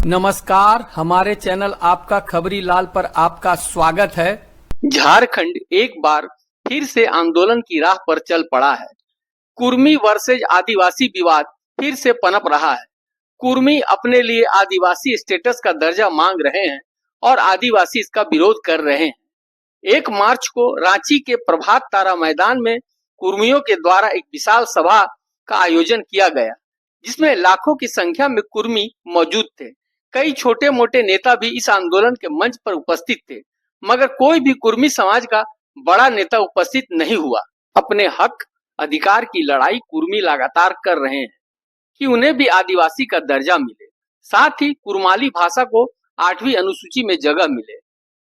नमस्कार, हमारे चैनल आपका खबरी लाल पर आपका स्वागत है। झारखंड एक बार फिर से आंदोलन की राह पर चल पड़ा है। कुर्मी वर्सेज आदिवासी विवाद फिर से पनप रहा है। कुर्मी अपने लिए आदिवासी स्टेटस का दर्जा मांग रहे हैं और आदिवासी इसका विरोध कर रहे हैं। 1 मार्च को रांची के प्रभात तारा मैदान में कुर्मियों के द्वारा एक विशाल सभा का आयोजन किया गया, जिसमें लाखों की संख्या में कुर्मी मौजूद थे। कई छोटे मोटे नेता भी इस आंदोलन के मंच पर उपस्थित थे, मगर कोई भी कुर्मी समाज का बड़ा नेता उपस्थित नहीं हुआ। अपने हक अधिकार की लड़ाई कुर्मी लगातार कर रहे हैं कि उन्हें भी आदिवासी का दर्जा मिले, साथ ही कुर्माली भाषा को 8वीं अनुसूची में जगह मिले।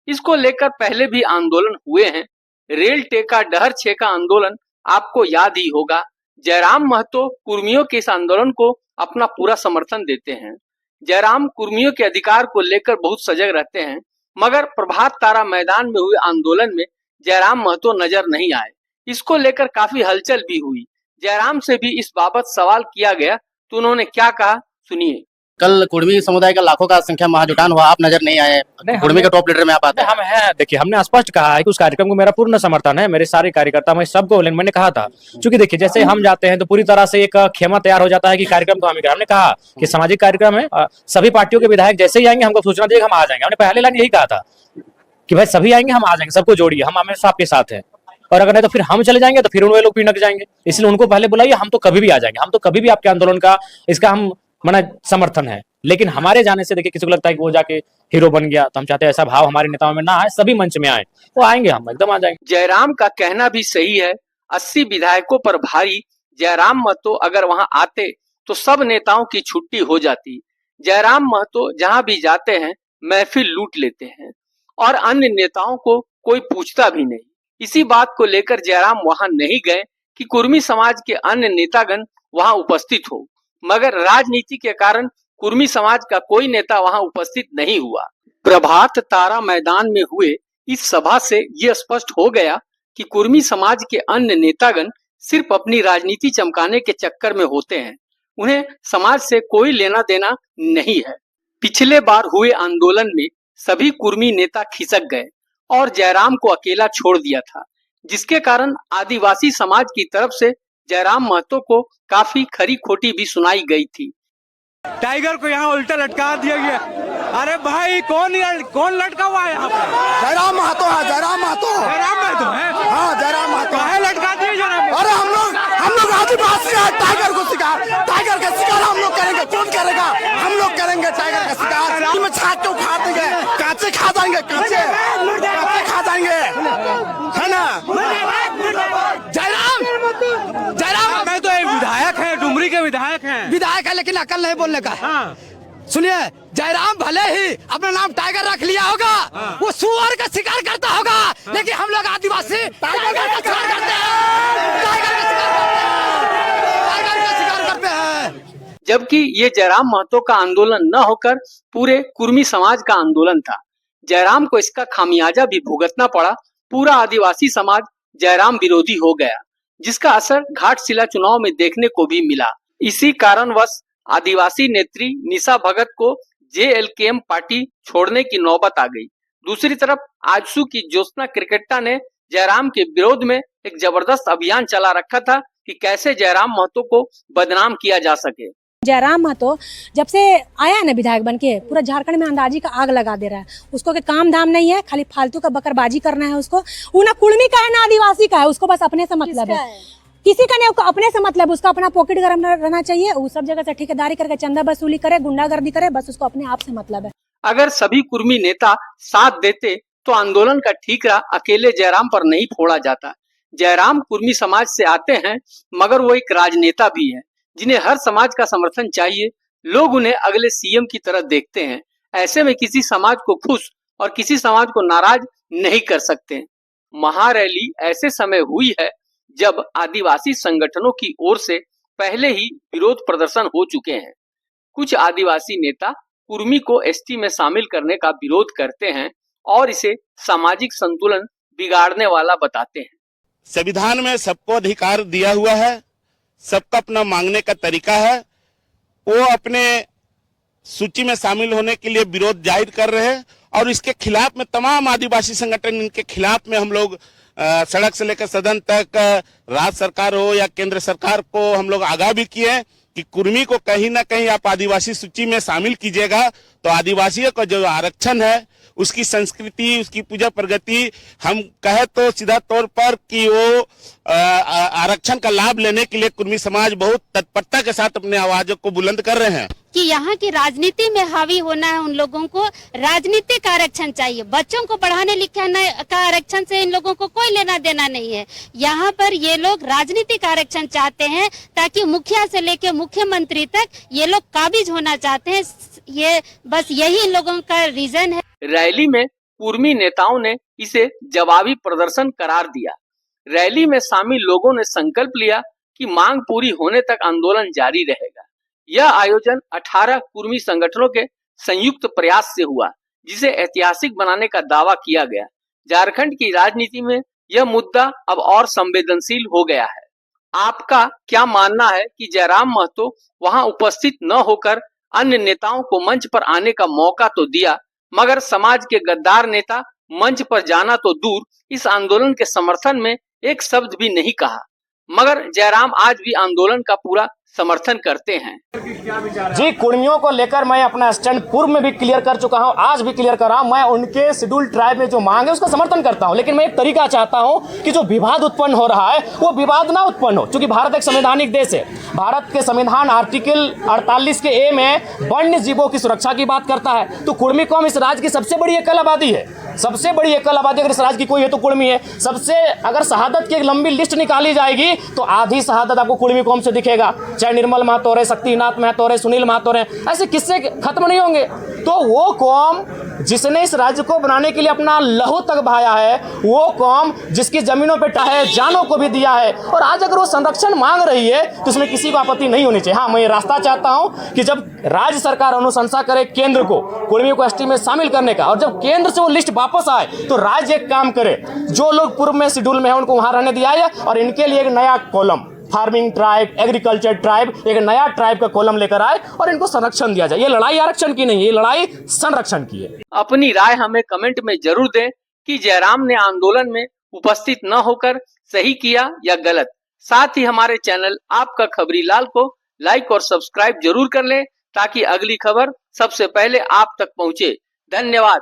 इसको लेकर पहले भी आंदोलन हुए हैं। रेल टेका डहर छेका आंदोलन आपको याद ही होगा। जयराम महतो कुर्मियों के इस आंदोलन को अपना पूरा समर्थन देते हैं। जयराम कुर्मियों के अधिकार को लेकर बहुत सजग रहते हैं, मगर प्रभात तारा मैदान में हुए आंदोलन में जयराम महतो नजर नहीं आए। इसको लेकर काफी हलचल भी हुई। जयराम से भी इस बाबत सवाल किया गया तो उन्होंने क्या कहा, सुनिए। कल कुर्मी समुदाय का लाखों का संख्या महाजुटान हुआ, आप नजर नहीं आए। कुर्मी के टॉप लीडर में आप आते हैं। हम हैं, देखिए हमने स्पष्ट कहा है कि उस कार्यक्रम को मेरा पूर्ण समर्थन है। मेरे सारे कार्यकर्ता, मैं सबको मैंने कहा था, क्योंकि देखिए जैसे हम जाते हैं तो पूरी तरह से एक खेमा तैयार हो जाता है कि कार्यक्रम तो हम ही करें। हमने कहा कि सामाजिक कार्यक्रम है, सभी पार्टियों के विधायक जैसे ही आएंगे हमको सूचना देंगे, हम आ जाएंगे। हमने पहले लाइन यही कहा था कि भाई सभी आएंगे, हम आ जाएंगे, सबको जोड़िए, हम हमेशा आपके साथ हैं। और अगर नहीं तो फिर हम चले जाएंगे तो फिर उन लोग पिनक जाएंगे, इसलिए उनको पहले बुलाइए। हम तो कभी भी आ जाएंगे, हम तो कभी भी आपके आंदोलन का इसका हम माना समर्थन है। लेकिन हमारे जाने से देखिए किसी को लगता है कि वो जाके हीरो बन गया, तो हम चाहते हैं ऐसा भाव हमारे नेताओं में ना आए, सभी मंच में आए, वो आएंगे, हम एकदम आ जाएंगे। जयराम का कहना भी सही है। 80 विधायकों पर भारी जयराम महतो अगर वहां आते तो सब नेताओं की छुट्टी हो जाती। जयराम महतो जहां भी जाते हैं महफिल लूट लेते हैं और अन्य नेताओं को कोई पूछता भी नहीं। इसी बात को लेकर जयराम वहां नहीं गए कि कुर्मी समाज के अन्य नेतागण वहां उपस्थित हो, मगर राजनीति के कारण कुर्मी समाज का कोई नेता वहां उपस्थित नहीं हुआ। प्रभात तारा मैदान में हुए इस सभा से यह स्पष्ट हो गया कि कुर्मी समाज के अन्य नेतागण सिर्फ अपनी राजनीति चमकाने के चक्कर में होते हैं। उन्हें समाज से कोई लेना देना नहीं है। पिछले बार हुए आंदोलन में सभी कुर्मी नेता खिसक गए और जयराम को अकेला छोड़ दिया था, जिसके कारण आदिवासी समाज की तरफ से जयराम महतो को काफी खरी खोटी भी सुनाई गई थी। टाइगर को यहाँ उल्टा लटका दिया गया। अरे भाई कौन लटका हुआ है यहाँ पे? जयराम महतो है, जयराम महतो। जयराम महतो है? हाँ, जयराम महतो। काहे लटका दिए जयराम? अरे हम लोग आदिवासी हैं, टाइगर को शिकार, टाइगर का शिकार हम लोग करेंगे। कौन करेगा? हम लोग करेंगे टाइगर का शिकार। में छाट के उखाड़ देंगे, कांचे खा जाएंगे, कांचे खा जाएंगे, है ना? जयराम मैं तो एक विधायक है, डुमरी के विधायक है, लेकिन अकल नहीं बोलने का। हाँ। सुनिए, जयराम भले ही अपना नाम टाइगर रख लिया होगा, वो सुअर का शिकार करता होगा, लेकिन हम लोग आदिवासी टाइगर का शिकार करते हैं, टाइगर का शिकार करते हैं। जबकि ये जयराम महतो का आंदोलन न होकर पूरे कुर्मी समाज का आंदोलन था। जयराम को इसका खामियाजा भी भुगतना पड़ा। पूरा आदिवासी समाज जयराम विरोधी हो गया, जिसका असर घाटशिला चुनाव में देखने को भी मिला। इसी कारणवश आदिवासी नेत्री निशा भगत को JLKM पार्टी छोड़ने की नौबत आ गई। दूसरी तरफ आजसू की ज्योत्सना क्रिकेटा ने जयराम के विरोध में एक जबरदस्त अभियान चला रखा था कि कैसे जयराम महतो को बदनाम किया जा सके। जयराम महतो जब से आया है ना विधायक बनके, पूरा झारखंड में अंदाजी का आग लगा दे रहा है। उसको के काम धाम नहीं है, खाली फालतू का बकरबाजी करना है उसको। वो ना कुर्मी का है ना आदिवासी का है, उसको बस अपने से मतलब है, किसी का नहीं, अपने से मतलब। उसका अपना पॉकेट गरम रहना चाहिए। वो सब जगह से ठेकेदारी करके चंदा वसूली करे, गुंडागर्दी करे, बस उसको अपने आप से मतलब है। अगर सभी कुर्मी नेता साथ देते तो आंदोलन का ठीकरा अकेले जयराम पर नहीं फोड़ा जाता। जयराम कुर्मी समाज से आते हैं, मगर वो एक राजनेता भी है, जिन्हें हर समाज का समर्थन चाहिए। लोग उन्हें अगले CM की तरह देखते हैं। ऐसे में किसी समाज को खुश और किसी समाज को नाराज नहीं कर सकते। महारैली ऐसे समय हुई है जब आदिवासी संगठनों की ओर से पहले ही विरोध प्रदर्शन हो चुके हैं। कुछ आदिवासी नेता कुर्मी को ST में शामिल करने का विरोध करते हैं और इसे सामाजिक संतुलन बिगाड़ने वाला बताते हैं। संविधान में सबको अधिकार दिया हुआ है, सबका अपना मांगने का तरीका है। वो अपने सूची में शामिल होने के लिए विरोध जाहिर कर रहे हैं और इसके खिलाफ में तमाम आदिवासी संगठन इनके खिलाफ में हम लोग सड़क से लेकर सदन तक राज्य सरकार हो या केंद्र सरकार को हम लोग आगाह भी किए हैं कि कुर्मी को कहीं ना कहीं आप आदिवासी सूची में शामिल कीजिएगा तो आदिवासियों का जो आरक्षण है उसकी संस्कृति, उसकी पूजा प्रगति, हम कहे तो सीधा तौर पर कि वो आरक्षण का लाभ लेने के लिए कुर्मी समाज बहुत तत्परता के साथ अपने आवाजों को बुलंद कर रहे हैं कि यहाँ की राजनीति में हावी होना है। उन लोगों को राजनीतिक आरक्षण चाहिए, बच्चों को पढ़ाने लिखाने का आरक्षण से इन लोगों को कोई लेना देना नहीं है। यहाँ पर ये लोग राजनीतिक आरक्षण चाहते हैं ताकि मुखिया से लेकर मुख्यमंत्री तक ये लोग काबिज होना चाहते हैं। ये बस यही इन लोगों का रीजन है। रैली में कुर्मी नेताओं ने इसे जवाबी प्रदर्शन करार दिया। रैली में शामिल लोगों ने संकल्प लिया कि मांग पूरी होने तक आंदोलन जारी रहेगा। यह आयोजन 18 कुर्मी संगठनों के संयुक्त प्रयास से हुआ, जिसे ऐतिहासिक बनाने का दावा किया गया। झारखंड की राजनीति में यह मुद्दा अब और संवेदनशील हो गया है। आपका क्या मानना है कि जयराम महतो वहां उपस्थित न होकर अन्य नेताओं को मंच पर आने का मौका तो दिया, मगर समाज के गद्दार नेता मंच पर जाना तो दूर, इस आंदोलन के समर्थन में एक शब्द भी नहीं कहा। मगर जयराम आज भी आंदोलन का पूरा समर्थन करते हैं। जी, कुर्मियों को लेकर मैं अपना स्टैंड पूर्व में भी क्लियर कर चुका हूं, आज भी क्लियर कर रहा हूं। मैं उनके शेड्यूल ट्राइब में जो मांग है उसका समर्थन करता हूं, लेकिन मैं एक तरीका चाहता हूं कि जो विवाद उत्पन्न हो रहा है वो विवाद ना उत्पन्न हो, क्योंकि भारत एक संवैधानिक देश है। भारत के संविधान आर्टिकल 48 के ए में वन्य जीवों की सुरक्षा की बात करता है। तो कुर्मी कौम इस राज्य की सबसे बड़ी एकल आबादी है, सबसे बड़ी एकल आबादी अगर इस राज्य की कोई है तो कुर्मी है। सबसे अगर शहादत की एक लंबी लिस्ट निकाली जाएगी तो आधी शहादत आपको कुर्मी कौम से दिखेगा, चाहे निर्मल महतो रहे, शक्तिनाथ महतो रहे, सुनील महतो रहे, ऐसे किस्से खत्म नहीं होंगे। तो वो कौम जिसने इस राज्य को बनाने के लिए अपना लहू तक बहाया है, वो कौम जिसकी जमीनों पे है, जानों को भी दिया है, और आज अगर वो संरक्षण मांग रही है तो उसमें किसी को आपत्ति नहीं होनी चाहिए। हाँ, मैं ये रास्ता चाहता हूं कि जब राज्य सरकार अनुशंसा करे केंद्र को कुर्मियों को एसटी में शामिल करने का, और जब केंद्र से वो लिस्ट वापस आए तो राज्य एक काम करे, जो लोग पूर्व में शेड्यूल में है उनको वहां रहने दिया है और इनके लिए एक नया column, farming tribe, agriculture tribe, एक नया ट्राइब का कॉलम लेकर आए और इनको संरक्षण दिया जाए। ये लड़ाई आरक्षण की नहीं है, ये लड़ाई संरक्षण की है। अपनी राय हमें कमेंट में जरूर दें कि जयराम ने आंदोलन में उपस्थित न होकर सही किया या गलत। साथ ही हमारे चैनल आपका खबरी लाल को लाइक और सब्सक्राइब जरूर कर लें ताकि अगली खबर सबसे पहले आप तक पहुंचे। धन्यवाद।